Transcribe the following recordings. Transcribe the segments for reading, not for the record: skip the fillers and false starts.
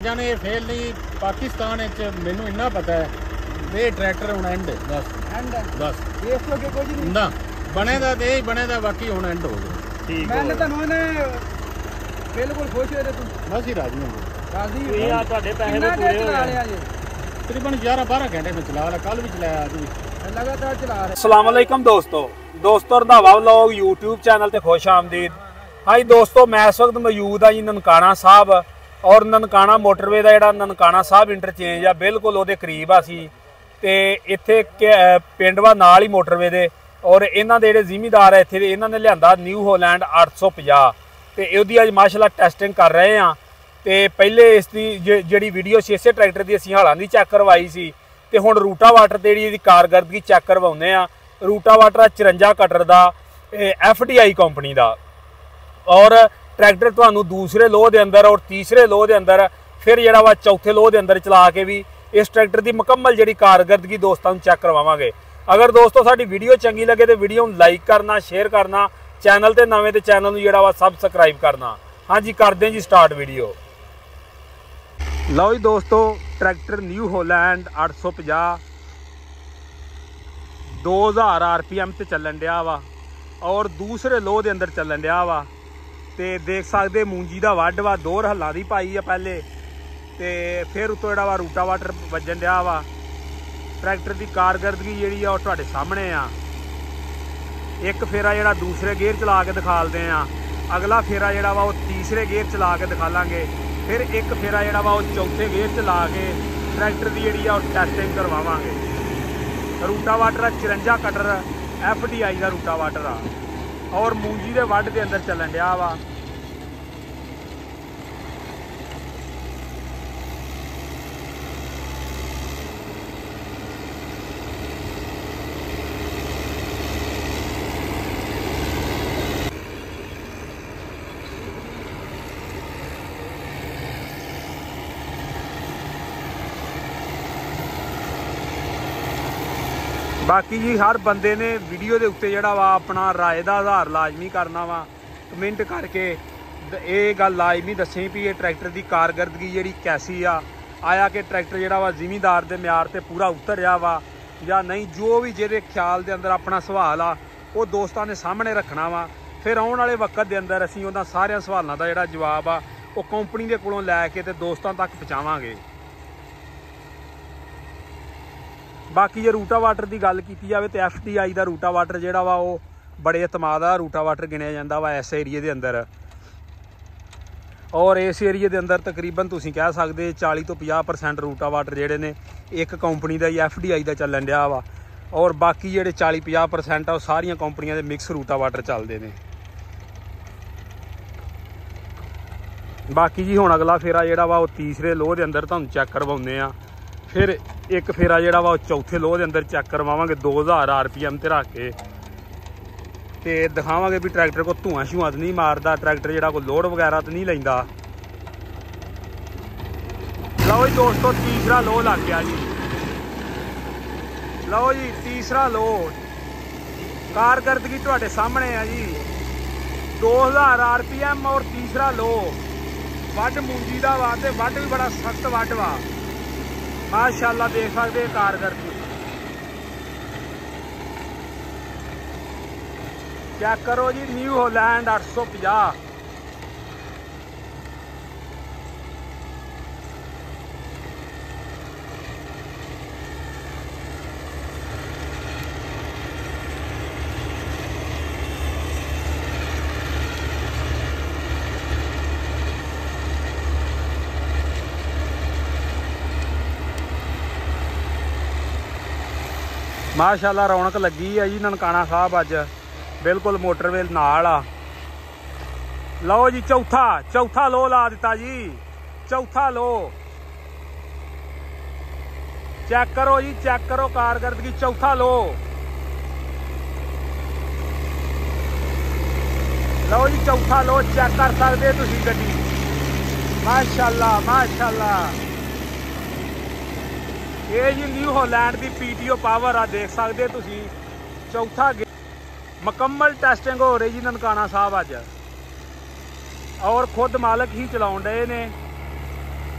जाने फेल नहीं पाकिस्तान मैनू इन्ना पता है ये ट्रैक्टर हुण एंड बस बस इस तो अगे कुछ नहीं ना बने दा ते बने दा बाकी हुण एंड हो गया ठीक मैंने ਤੁਹਾਨੂੰ ਨੇ बिल्कुल खुश हो तुम बस ही राजी हूं राजी हो ये ਤੁਹਾਡੇ ਪੈਸੇ ਵੀ ਪੂਰੇ ਹੋ ਗਏ तकरीबन 11-12 घंटे में चला रहा कल भी चलाया आज भी लगातार चला रहे। अस्सलाम वालेकुम दोस्तों रंधावा व्लॉग यूट्यूब चैनल ते खुश आमदीद। हाँ जी दोस्तों मैं इस वक्त मौजूद हाँ जी ननकाना साहब और ननकाना मोटरवे का जिहड़ा ननकाना साहब इंटरचेंज आ बिल्कुल उहदे करीब असी ते इत्थे पिंड वा नाल ही मोटरवे दे और इन्हां दे जिहड़े जिमीदार है इत्थे इन्हां ने लिआंदा न्यू होलैंड 850 ते इहदी अज माशाअल्लाह टेस्टिंग कर रहे हैं। ते पहले इसकी जिहड़ी वीडियो सी इसे ट्रैक्टर की असीं हालां दी चैक करवाई सी ते हुण रूटावाटर ते जिहड़ी कारकरदगी चैक करवाउने आ। रूटावाटर 54 कटर दा FDI कंपनी दा और ट्रैक्टर तुहानूं दूसरे लोह के अंदर और तीसरे लोह के अंदर फिर जिहड़ा वा चौथे लोह के अंदर चला के भी इस ट्रैक्टर की मुकम्मल जिहड़ी कारकरदगी दोस्तों चैक करवावांगे। अगर दोस्तों साडी वीडियो चंगी लगे तो वीडियो नूं लाइक करना शेयर करना चैनल ते नवें ते चैनल नूं जिहड़ा वा सबसक्राइब करना। हाँ जी करते हैं जी स्टार्ट वीडियो। लो जी दोस्तों ट्रैक्टर न्यू होलैंड 850 2000 RPM ते चलन दिया वा और दूसरे लोह के अंदर चलन दिया वा ते देख सकते मूंजी का वड वा 2 हल्लां दी पाई है पहले ते फिर उतों जिहड़ा वा रूटावाटर वजन दिया वा। ट्रैक्टर की कारकरदगी जिहड़ी आ तुहाडे सामने आ। एक फेरा जिहड़ा दूसरे गेयर चला के दिखा लदे आ, अगला फेरा जिहड़ा वा तीसरे गेयर चला के दिखा लांगे, फिर एक फेरा जिहड़ा वा चौथे गेयर चला के ट्रैक्टर की जिहड़ी आ टेस्टिंग करवावांगे। रूटावाटर 54 कटर FDI का रूटावाटर आ और मूंजी के वड के अंदर चलन दिया वा। बाकी जी हर बंदे ने वीडियो के उत्ते जिहड़ा वा अपना राय का आधार लाजमी करना वा। कमेंट करके ये गल लाजमी दसें भी ये ट्रैक्टर की कारकरदगी जिहड़ी कैसी आया कि ट्रैक्टर जिहड़ा वा जिमीदार के म्यार ते पूरा उतर रहा वा या नहीं। जो भी जिहदे ख्याल के अंदर अपना सवाल आ वो दोस्तों ने सामने रखना वा। फिर आने वाले वक्त के अंदर असीं उन्हां सारियां सवालों का जिहड़ा जवाब आ वो कंपनी के कोलों लैके ते दोस्तों तक पहुँचावांगे। बाकी जे रूटावाटर की गल की जाए तो FDI का रूटावाटर जिहड़ा वा वो बड़े एतमाद का रूटावाटर गिनिया जाता वा इस एरिए के अंदर और इस एरिए के अंदर तकरीबन तुसीं कह सकते 40 तो 50% रूटावाटर जिहड़े ने एक कंपनी का ही FDI का चलन दिया वा और बाकी जिहड़े 40-50% आ वो सारियां कंपनियां दे मिक्स रूटावाटर चलते हैं। बाकी जी हुण अगला फेरा जिहड़ा वा वो तीसरे लोह के अंदर तुहानूं चैक करवाउने आ। फिर एक फेरा जिहड़ा वा चौथे लोह के अंदर चैक करवावांगे 2000 RPM ते रख के ते दिखावांगे भी ट्रैक्टर को धुआं शुआं तो नहीं मारदा, ट्रैक्टर जिहड़ा कोई लोड वगैरह तो नहीं लैंदा। लो जी दोस्तों तीसरा लोह लग गया जी। लो जी तीसरा लोह कारकरदगी तुहाडे सामने है जी 2000 RPM और तीसरा लोह वड मूंजी का वा ते वड भी बड़ा सख्त वड वा माशाअल्लाह देख सकते कारकरदगी चेक करो जी न्यू होलैंड 850। माशाअल्लाह रौनक लगी है जी ननकाना साहब अज बिल्कुल मोटरवे नाल आ। लो जी चौथा लो ला दिता जी, चौथा लो चेक करो जी चेक करो कारकरदगी चौथा लो। लो जी चौथा लो चेक कर सकते तुसीं गड्डी माशाअल्लाह माशाअल्लाह। ये जी न्यू होलैंड की PTO पावर आ देख सकते तुसीं चौथा मुकम्मल टेस्टिंग हो रही जी ननकाना साहब अज और खुद मालक ही चलाउण डए ने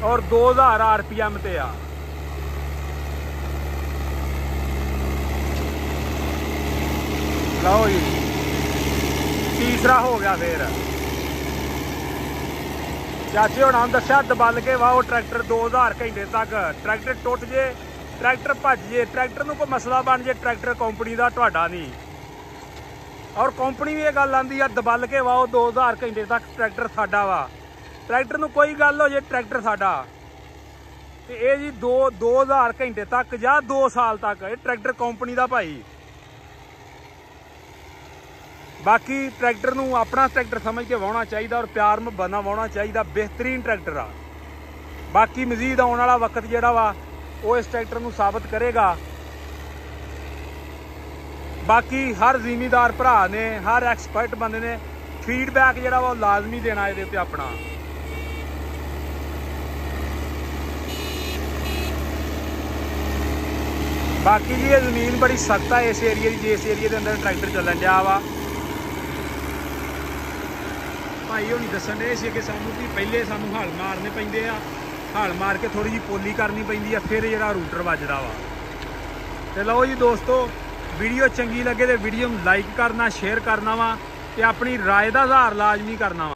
और 2000 RPM ते आ। लो जी तीसरा हो गया फिर। चाचे होना दस्या दबल के वाह ट्रैक्टर 2000 घंटे तक ट्रैक्टर टुट जे ट्रैक्टर भज जे ट्रैक्टर नूं कोई मसला बन जे ट्रैक्टर कंपनी का तुहाडा नहीं। और कंपनी भी ये गल आंदी आ दबल के वाओ 2000 घंटे तक ट्रैक्टर साडा वा। ट्रैक्टर नूं कोई गल हो जे ट्रैक्टर साडा ते ये जी 2000 घंटे तक या 2 साल तक ये ट्रैक्टर कंपनी का भाई। बाकी ट्रैक्टर नूं अपना ट्रैक्टर समझ के वाहना चाहिए और प्यार में बना वाहना चाहिए। बेहतरीन ट्रैक्टर आ। बाकी मजीद आने वाला वक्त जिहड़ा वा वो इस ट्रैक्टर नूं साबित करेगा। बाकी हर जिमीदार भरा ने हर एक्सपर्ट बंदे ने फीडबैक जिहड़ा वा लाजमी देना इहदे ते अपना। बाकी जी ये जमीन बड़ी सख्त है इस एरिए की जिस एरिए के अंदर ट्रैक्टर चलन दिया वा। भाई होनी दसन रहे सी कि सानू भी पहले सानू हल मारने पैंदे आ। हल मार के थोड़ी जी पोली करनी पैंदी है फिर जिहड़ा रूटर वजदा वा। ते लो जी दोस्तों वीडियो चंगी लगे तो वीडियो लाइक करना शेयर करना वा ते अपनी राय का इजहार लाजमी करना वा।